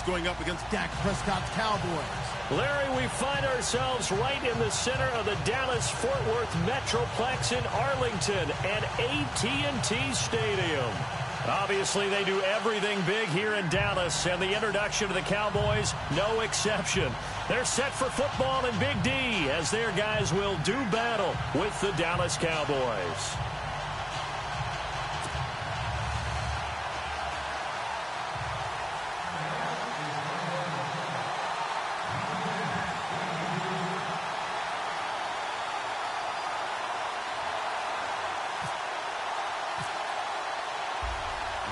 going up against Dak Prescott's Cowboys. Larry, we find ourselves right in the center of the Dallas-Fort Worth Metroplex in Arlington at AT&T Stadium. Obviously, they do everything big here in Dallas, and the introduction of the Cowboys, no exception. They're set for football in Big D as their guys will do battle with the Dallas Cowboys.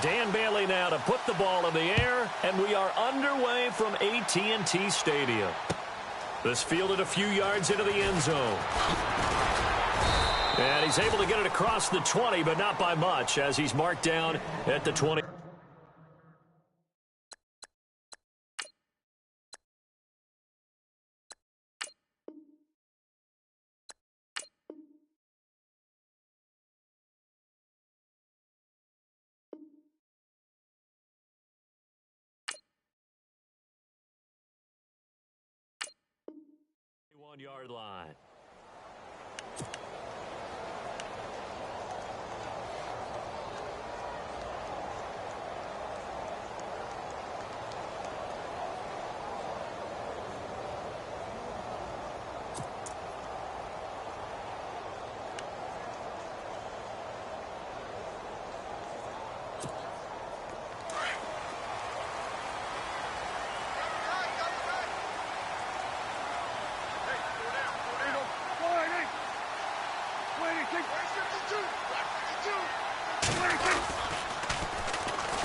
Dan Bailey now to put the ball in the air, and we are underway from AT&T Stadium. This fielded a few yards into the end zone. And he's able to get it across the 20, but not by much, as he's marked down at the 20. Yard line.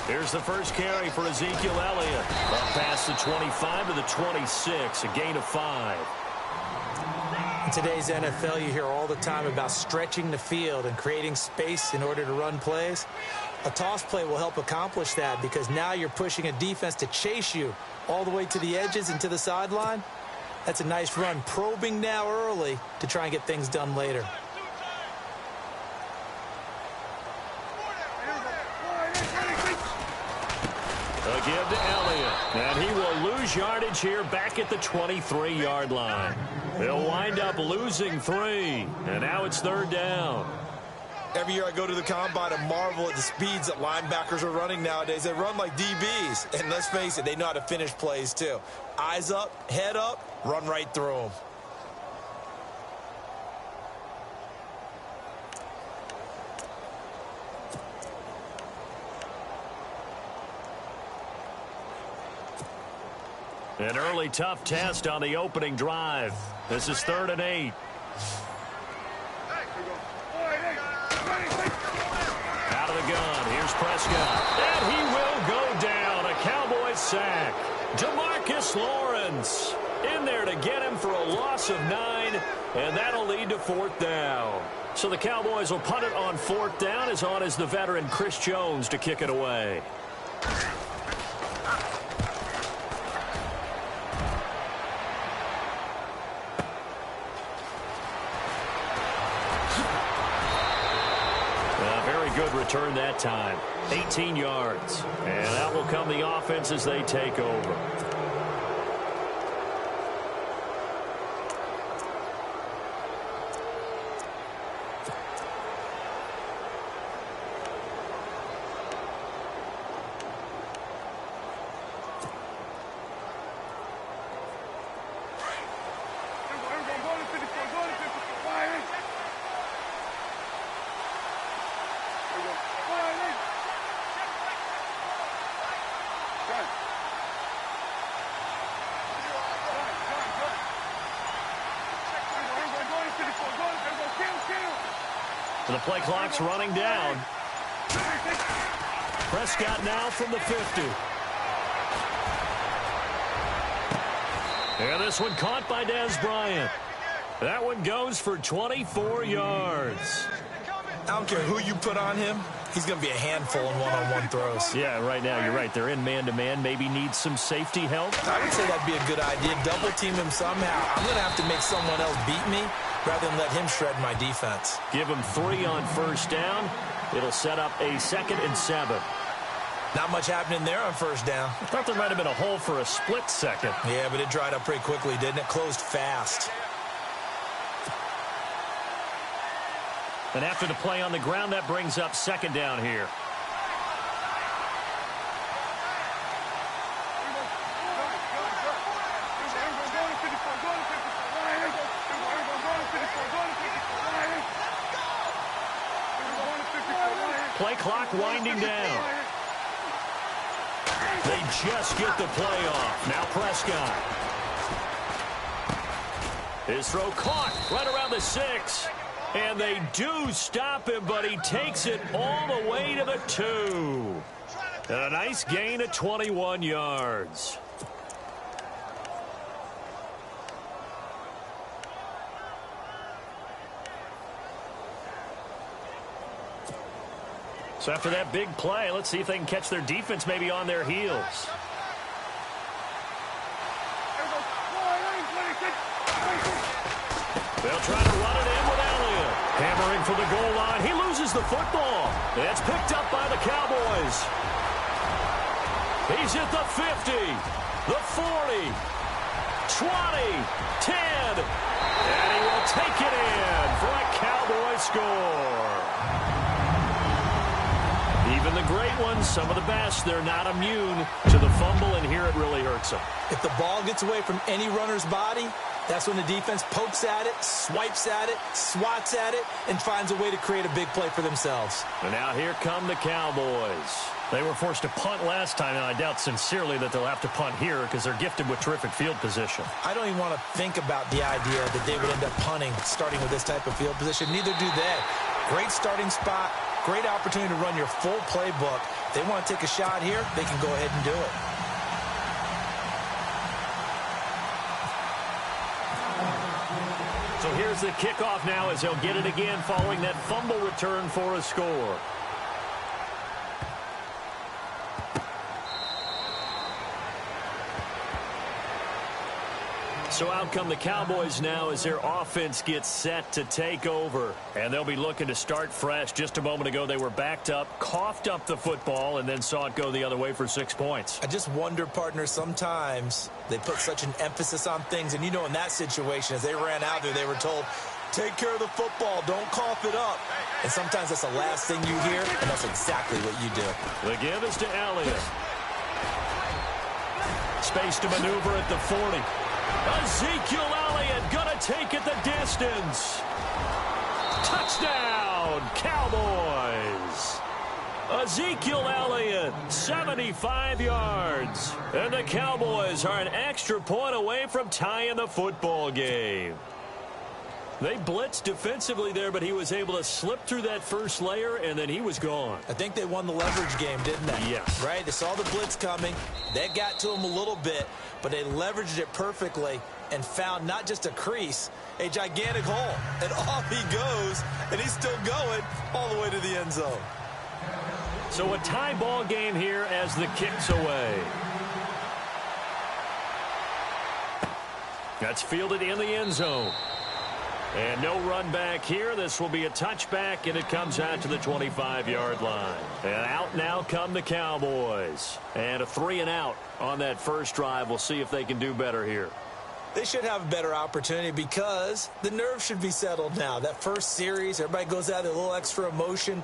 Here's the first carry for Ezekiel Elliott. Up past the 25 to the 26, a gain of 5. In today's NFL, you hear all the time about stretching the field and creating space in order to run plays. A toss play will help accomplish that because now you're pushing a defense to chase you all the way to the edges and to the sideline. That's a nice run, probing now early to try and get things done later. A give to Elliott, and he will lose yardage here back at the 23-yard line. They'll wind up losing 3, and now it's 3rd down. Every year I go to the combine and marvel at the speeds that linebackers are running nowadays. They run like DBs, and let's face it, they know how to finish plays too. Eyes up, head up, run right through them. An early tough test on the opening drive. This is 3rd and 8. Out of the gun. Here's Prescott. And he will go down. A Cowboys sack. Demarcus Lawrence in there to get him for a loss of 9. And that'll lead to 4th down. So the Cowboys will punt it on 4th down. As on is the veteran Chris Jones to kick it away. Good return that time. 18 yards. And that will come the offense as they take over. The play clock's running down. Prescott now from the 50. And this one caught by Dez Bryant. That one goes for 24 yards. I don't care who you put on him. He's going to be a handful in one-on-one throws. Yeah, right now you're right. They're in man-to-man. Maybe needs some safety help. I would say that'd be a good idea. Double team him somehow. I'm going to have to make someone else beat me rather than let him shred my defense. Give him 3 on 1st down. It'll set up a 2nd and 7. Not much happening there on first down. I thought there might have been a hole for a split second. Yeah, but it dried up pretty quickly, didn't it? Closed fast. And after the play on the ground, that brings up second down here. Play clock winding down. They just get the play off. Now Prescott. His throw caught right around the 6. And they do stop him, but he takes it all the way to the 2. And a nice gain of 21 yards. So after that big play, let's see if they can catch their defense maybe on their heels. They'll try to run it in with Elliott. Hammering for the goal line. He loses the football. It's picked up by the Cowboys. He's at the 50, the 40, 20, 10. And he will take it in for a Cowboy score. Even the great ones, some of the best, they're not immune to the fumble, and here it really hurts them. If the ball gets away from any runner's body, that's when the defense pokes at it, swipes at it, swats at it, and finds a way to create a big play for themselves. And now here come the Cowboys. They were forced to punt last time, and I doubt sincerely that they'll have to punt here because they're gifted with terrific field position. I don't even want to think about the idea that they would end up punting starting with this type of field position. Neither do they. Great starting spot. Great opportunity to run your full playbook. If they want to take a shot here, they can go ahead and do it. So here's the kickoff now as they'll get it again following that fumble return for a score. So out come the Cowboys now as their offense gets set to take over. And they'll be looking to start fresh. Just a moment ago, they were backed up, coughed up the football, and then saw it go the other way for 6 points. I just wonder, partner, sometimes they put such an emphasis on things. And, you know, in that situation, as they ran out there, they were told, take care of the football, don't cough it up. And sometimes that's the last thing you hear, and that's exactly what you do. The give is to Elliott. Space to maneuver at the 40. Ezekiel Elliott gonna take it the distance. Touchdown, Cowboys. Ezekiel Elliott, 75 yards. And the Cowboys are an extra point away from tying the football game. They blitzed defensively there, but he was able to slip through that first layer, and then he was gone. I think they won the leverage game, didn't they? Yes. Right? They saw the blitz coming. That got to him a little bit, but they leveraged it perfectly and found not just a crease, a gigantic hole. And off he goes, and he's still going all the way to the end zone. So a tie ball game here as the kick's away. That's fielded in the end zone. And no run back here. This will be a touchback, and it comes out to the 25-yard line. And out now come the Cowboys. And a 3-and-out on that first drive. We'll see if they can do better here. They should have a better opportunity because the nerves should be settled now. That first series, everybody goes out with a little extra emotion.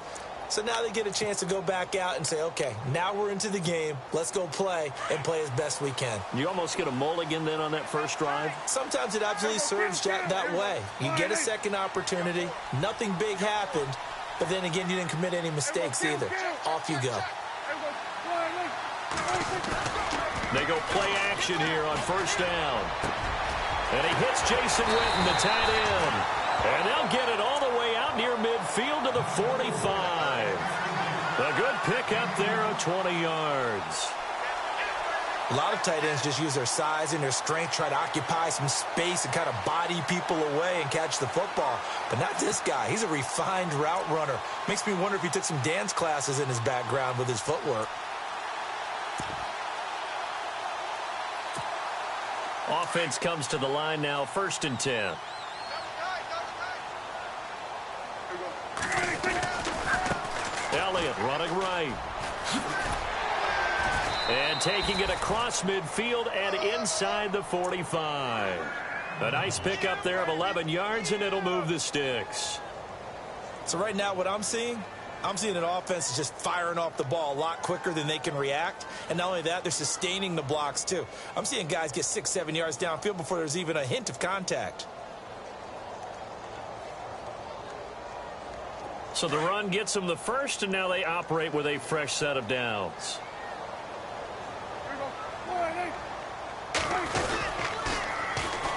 So now they get a chance to go back out and say, okay, now we're into the game. Let's go play and play as best we can. You almost get a mulligan then on that first drive? Sometimes it absolutely serves that way. You get a second opportunity. Nothing big happened. But then again, you didn't commit any mistakes either. Off you go. They go play action here on first down. And he hits Jason Witten, the tight end. And they'll get it all the way out near midfield to the 45. A good pickup there of 20 yards. A lot of tight ends just use their size and their strength, try to occupy some space and kind of body people away and catch the football. But not this guy. He's a refined route runner. Makes me wonder if he took some dance classes in his background with his footwork. Offense comes to the line now, 1st and 10. Elliott running right. And taking it across midfield and inside the 45. A nice pickup there of 11 yards, and it'll move the sticks. So right now what I'm seeing an offense is just firing off the ball a lot quicker than they can react. And not only that, they're sustaining the blocks too. I'm seeing guys get 6-7 yards downfield before there's even a hint of contact. So the run gets them the first, and now they operate with a fresh set of downs.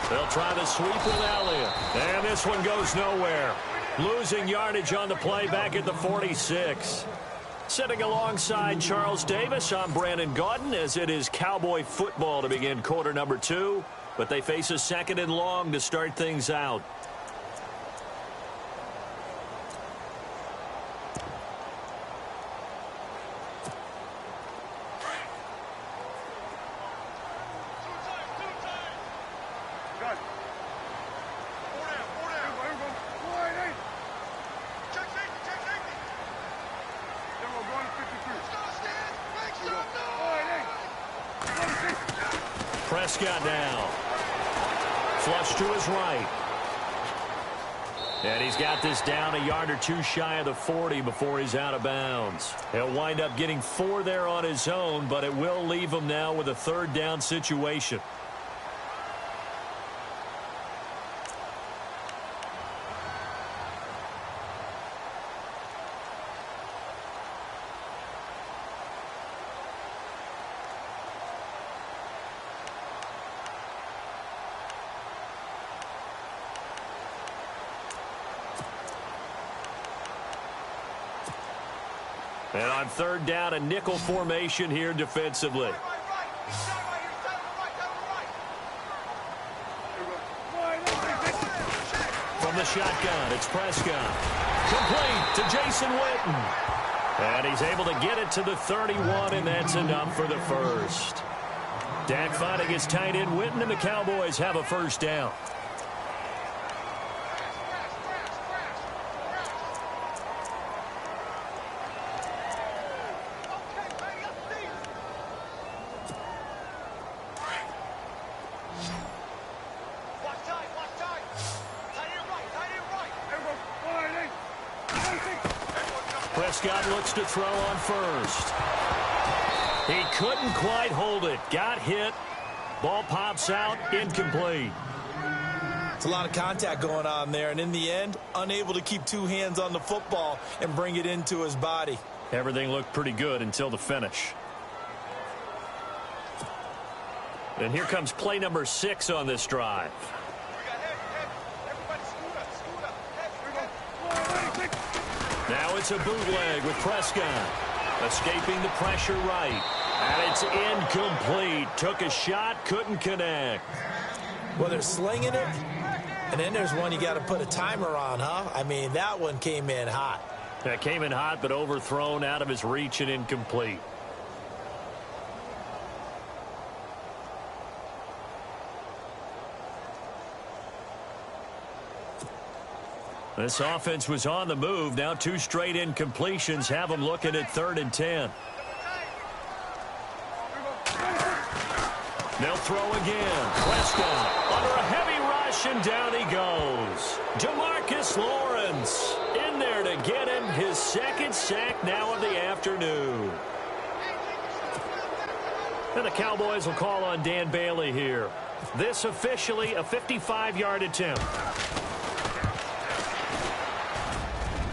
They'll try the sweep with Elliott. And this one goes nowhere. Losing yardage on the play back at the 46. Sitting alongside Charles Davis, I'm Brandon Gaudin, as it is Cowboy football to begin quarter number 2. But they face a 2nd and long to start things out. Prescott now. Flush to his right. And he's got this down a yard or two shy of the 40 before he's out of bounds. He'll wind up getting 4 there on his own, but it will leave him now with a 3rd down situation. And on 3rd down, a nickel formation here defensively. From the shotgun, it's Prescott. Complete to Jason Witten. And he's able to get it to the 31, and that's enough for the first. Dak finding his tight end Witten, and the Cowboys have a 1st down. Prescott looks to throw on 1st. He couldn't quite hold it. Got hit. Ball pops out. Incomplete. It's a lot of contact going on there, and in the end, unable to keep 2 hands on the football and bring it into his body. Everything looked pretty good until the finish. And here comes play number 6 on this drive. Now it's a bootleg with Prescott. Escaping the pressure right. And it's incomplete. Took a shot, couldn't connect. Well, they're slinging it. And then there's one you got to put a timer on, huh? I mean, that one came in hot. That came in hot, but overthrown, out of his reach, and incomplete. This offense was on the move. Now 2 straight incompletions have them looking at 3rd and 10. They'll throw again. Prescott under a heavy rush, and down he goes. DeMarcus Lawrence in there to get him his 2nd sack now of the afternoon. And the Cowboys will call on Dan Bailey here. This officially a 55-yard attempt.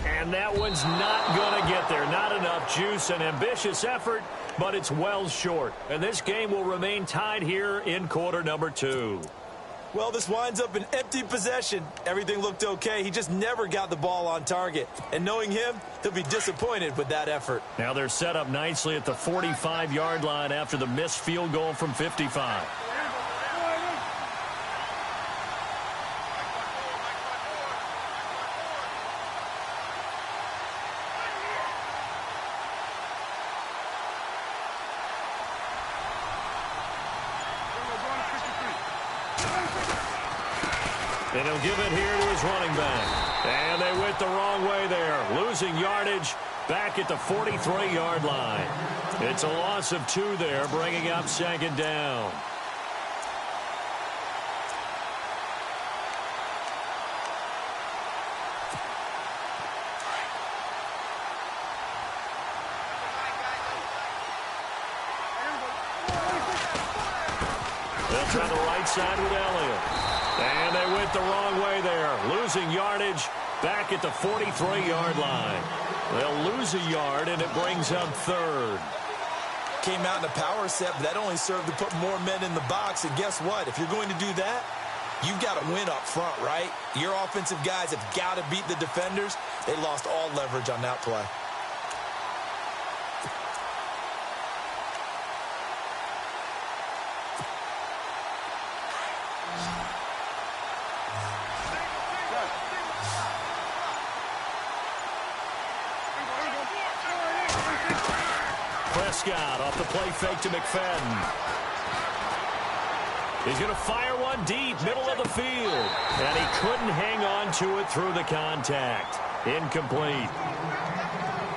And that one's not going to get there. Not enough juice. An ambitious effort, but it's well short. And this game will remain tied here in quarter number 2. Well, this winds up an empty possession. Everything looked okay. He just never got the ball on target. And knowing him, he'll be disappointed with that effort. Now they're set up nicely at the 45-yard line after the missed field goal from 55. And he'll give it here to his running back. And they went the wrong way there. Losing yardage back at the 43-yard line. It's a loss of 2 there, bringing up second down. They'll try the right side with Elliott. And they went the wrong way there, losing yardage back at the 43-yard line. They'll lose a yard, and it brings up third. Came out in a power set, but that only served to put more men in the box. And guess what? If you're going to do that, you've got to win up front, right? Your offensive guys have got to beat the defenders. They lost all leverage on that play. Prescott off the play fake to McFadden. He's going to fire one deep, middle of the field. And he couldn't hang on to it through the contact. Incomplete.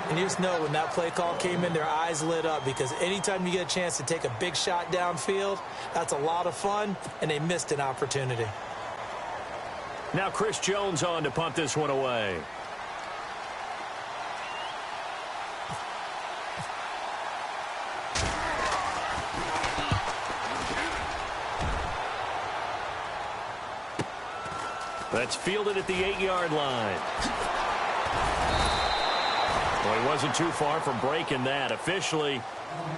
And you just know when that play call came in, their eyes lit up, because anytime you get a chance to take a big shot downfield, that's a lot of fun, and they missed an opportunity. Now Chris Jones on to punt this one away. That's fielded at the 8-yard line. Well, he wasn't too far from breaking that. Officially,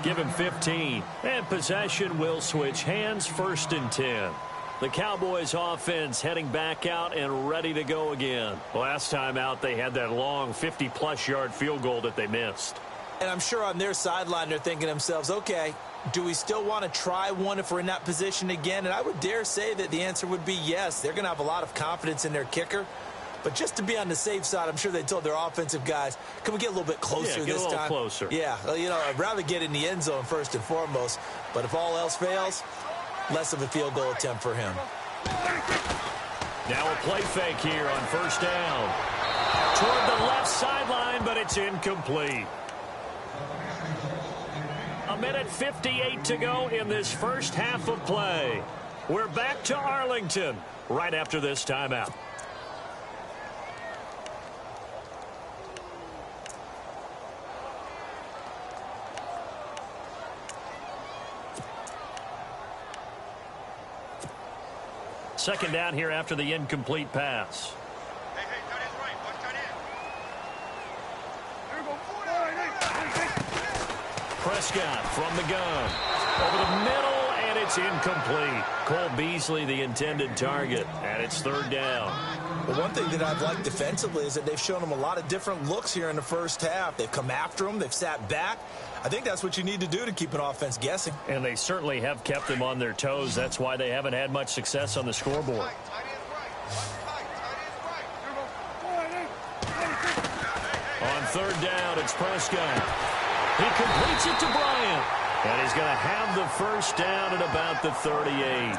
give him 15. And possession will switch hands, 1st and 10. The Cowboys offense heading back out and ready to go again. Last time out, they had that long 50-plus yard field goal that they missed. And I'm sure on their sideline, they're thinking to themselves, okay, do we still want to try one if we're in that position again? And I would dare say that the answer would be yes. They're going to have a lot of confidence in their kicker. But just to be on the safe side, I'm sure they told their offensive guys, can we get a little bit closer this time? Closer. Yeah, well, you know, I'd rather get in the end zone first and foremost. But if all else fails, less of a field goal attempt for him. Now a play fake here on 1st down. Toward the left sideline, but it's incomplete. 1:58 to go in this first half of play. We're back to Arlington right after this timeout. Second down here after the incomplete pass. Hey, tight end's right. Watch tight end. Prescott from the gun. Over the middle, and it's incomplete. Cole Beasley, the intended target, and it's 3rd down. Well, one thing that I've liked defensively is that they've shown them a lot of different looks here in the first half. They've come after them. They've sat back. I think that's what you need to do to keep an offense guessing. And they certainly have kept them on their toes. That's why they haven't had much success on the scoreboard. Tight end's right. On 3rd down, it's Prescott. He completes it to Bryant. And he's going to have the 1st down at about the 38.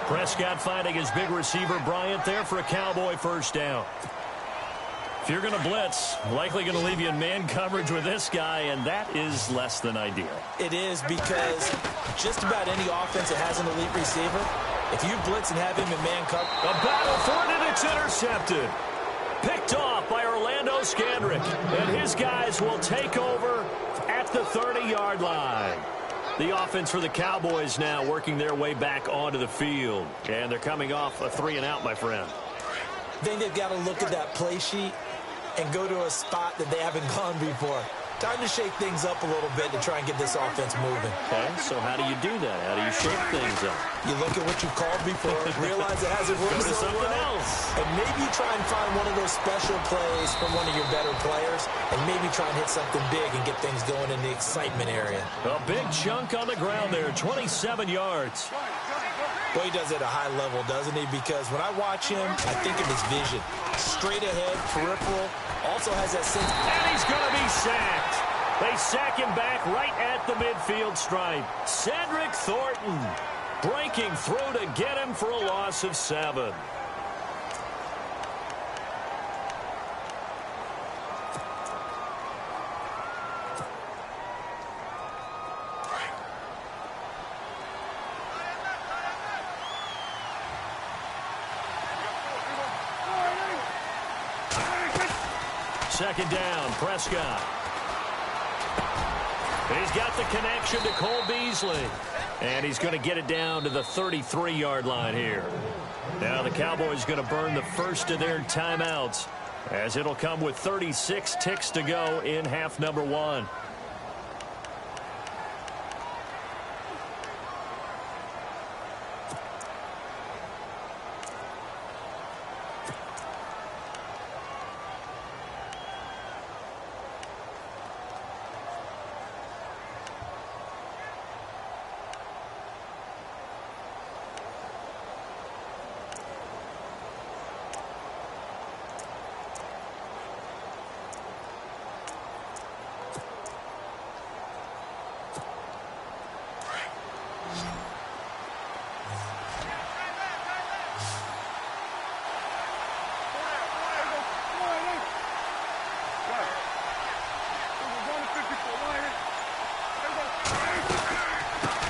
Prescott finding his big receiver, Bryant, there for a Cowboy 1st down. If you're going to blitz, likely going to leave you in man coverage with this guy, and that is less than ideal. It is, because just about any offense that has an elite receiver, if you blitz and have him in man coverage. A battle for it, and it's intercepted. Picked off by Orlando Scandrick, and his guys will take over at the 30-yard line. The offense for the Cowboys now working their way back onto the field, and they're coming off a 3-and-out, my friend. I think they've got to look at that play sheet and go to a spot that they haven't gone before. Time to shake things up a little bit to try and get this offense moving. Okay, so how do you do that? How do you shake things up? You look at what you've called before, realize it hasn't worked Go to so something well, else. and maybe try and find one of those special plays from one of your better players, and maybe try and hit something big and get things going in the excitement area. A big chunk on the ground there, 27 yards. Boy, he does it at a high level, doesn't he? Because when I watch him, I think of his vision. Straight ahead, peripheral, also has that sense. And he's going to be sacked. They sack him back right at the midfield stripe. Cedric Thornton breaking through to get him for a loss of 7. Second down, Prescott. He's got the connection to Cole Beasley. And he's going to get it down to the 33-yard line here. Now the Cowboys going to burn the first of their timeouts, as it'll come with 36 ticks to go in half number 1.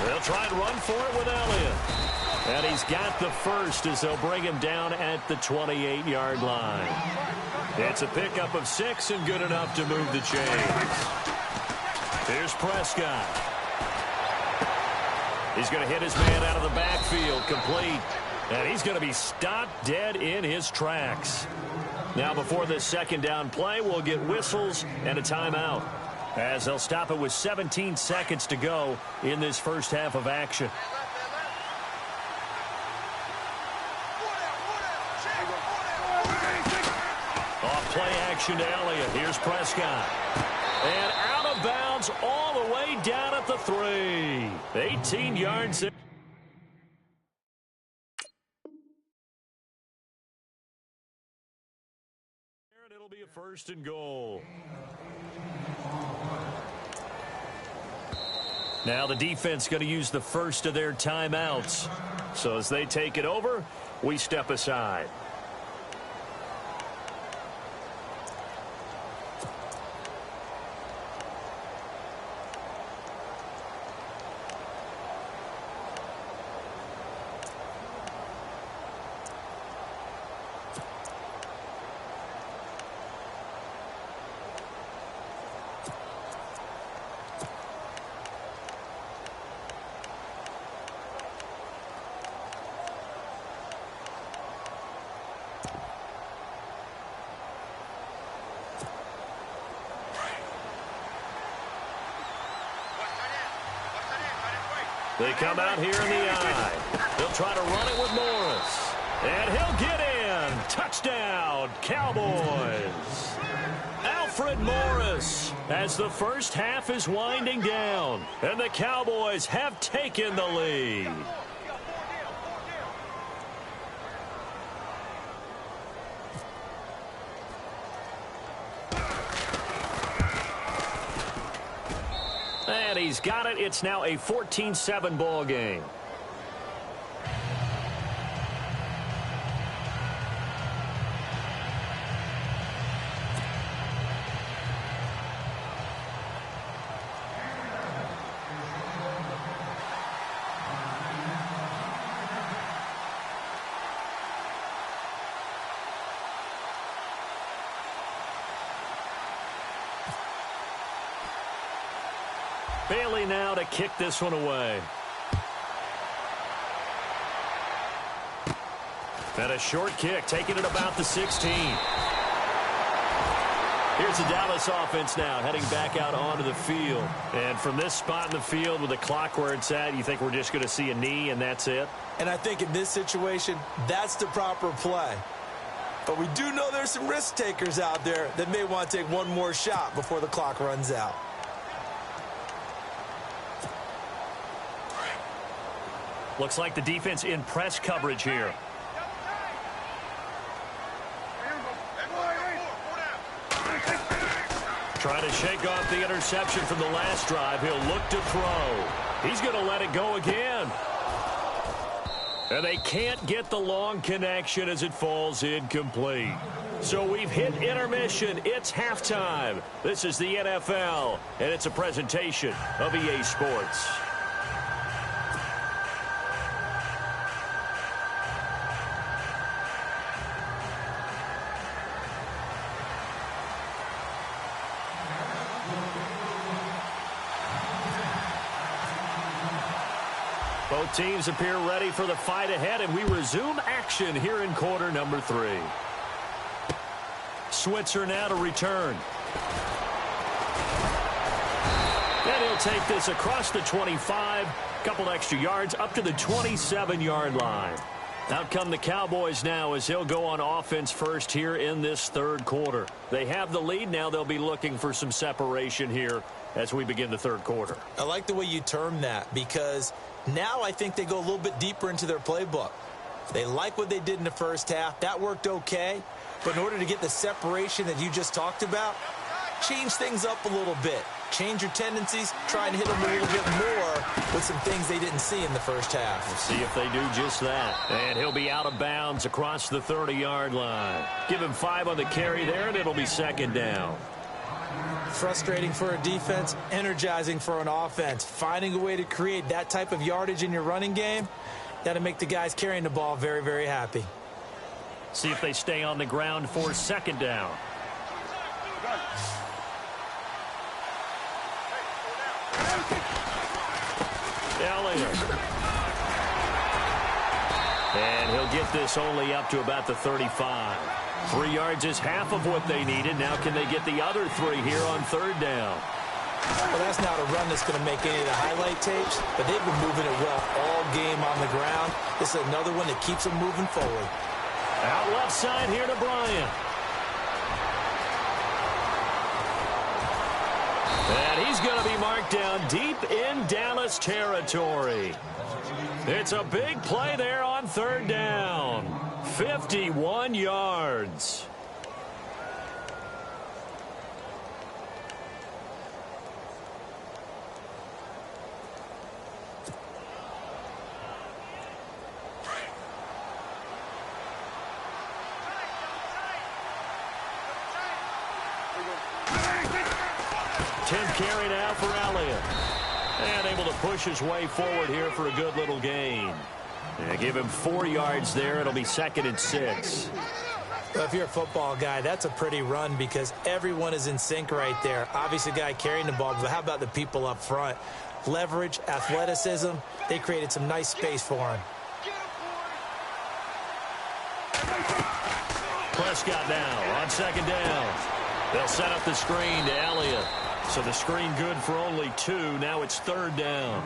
They'll try and run for it with Elliott. And he's got the first as they'll bring him down at the 28-yard line. It's a pickup of 6 and good enough to move the chains. Here's Prescott. He's going to hit his man out of the backfield, complete. And he's going to be stopped dead in his tracks. Now before this second down play, we'll get whistles and a timeout, as they'll stop it with 17 seconds to go in this first half of action. Off play action to Elliott. Here's Prescott. And out of bounds all the way down at the 3. 18 yards. It'll be a first and goal. Now the defense going to use the first of their timeouts. So as they take it over, we step aside. They come out here in the eye. They'll try to run it with Morris. And he'll get in. Touchdown, Cowboys. Alfred Morris, as the first half is winding down. And the Cowboys have taken the lead. And he's got it. It's now a 14-7 ball game. Bailey now to kick this one away. And a short kick, taking it about the 16. Here's the Dallas offense now, heading back out onto the field. And from this spot in the field with the clock where it's at, you think we're just going to see a knee and that's it? And I think in this situation, that's the proper play. But we do know there's some risk takers out there that may want to take one more shot before the clock runs out. Looks like the defense in press coverage here. Trying to shake off the interception from the last drive. He'll look to throw. He's going to let it go again. And they can't get the long connection as it falls incomplete. So we've hit intermission. It's halftime. This is the NFL, and it's a presentation of EA Sports. Both teams appear ready for the fight ahead, and we resume action here in quarter number 3. Switzer now to return. And he'll take this across the 25, couple extra yards up to the 27-yard line. Out come the Cowboys now as they'll go on offense first here in this third quarter. They have the lead. Now they'll be looking for some separation here as we begin the third quarter. I like the way you term that, because now I think they go a little bit deeper into their playbook. They like what they did in the first half. That worked okay. But in order to get the separation that you just talked about, change things up a little bit. Change your tendencies, try and hit them a little bit more with some things they didn't see in the first half. We'll see if they do just that. And he'll be out of bounds across the 30-yard line. Give him 5 on the carry there, and it'll be second down. Frustrating for a defense, energizing for an offense. Finding a way to create that type of yardage in your running game, that'll make the guys carrying the ball very, very happy. See if they stay on the ground for second down. Elliott. And he'll get this only up to about the 35. 3 yards is half of what they needed. Now can they get the other 3 here on third down? Well, that's not a run that's going to make any of the highlight tapes, but they've been moving it well all game on the ground. This is another one that keeps them moving forward. Out left side here to Bryant. And he's going to be marked down deep in Dallas territory. It's a big play there on third down. 51 yards. Carry now for Elliott. And able to push his way forward here for a good little gain. And give him 4 yards there. It'll be second and 6. Well, if you're a football guy, that's a pretty run because everyone is in sync right there. Obviously, the guy carrying the ball, but how about the people up front? Leverage, athleticism, they created some nice space for him. Prescott now on second down. They'll set up the screen to Elliott. So the screen good for only 2. Now it's third down.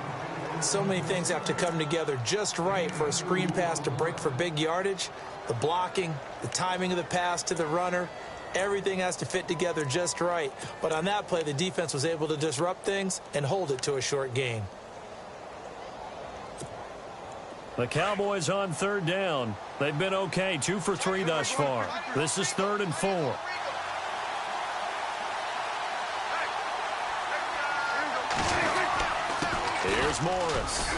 So many things have to come together just right for a screen pass to break for big yardage. The blocking, the timing of the pass to the runner, everything has to fit together just right. But on that play, the defense was able to disrupt things and hold it to a short gain. The Cowboys on third down. They've been okay, 2 for 3 thus far. This is 3rd and 4. Here's Morris.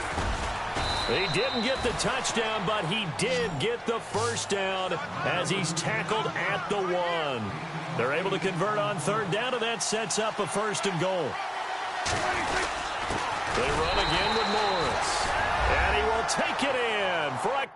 He didn't get the touchdown, but he did get the first down as he's tackled at the 1. They're able to convert on third down, and that sets up a 1st and goal. They run again with Morris. And he will take it in for a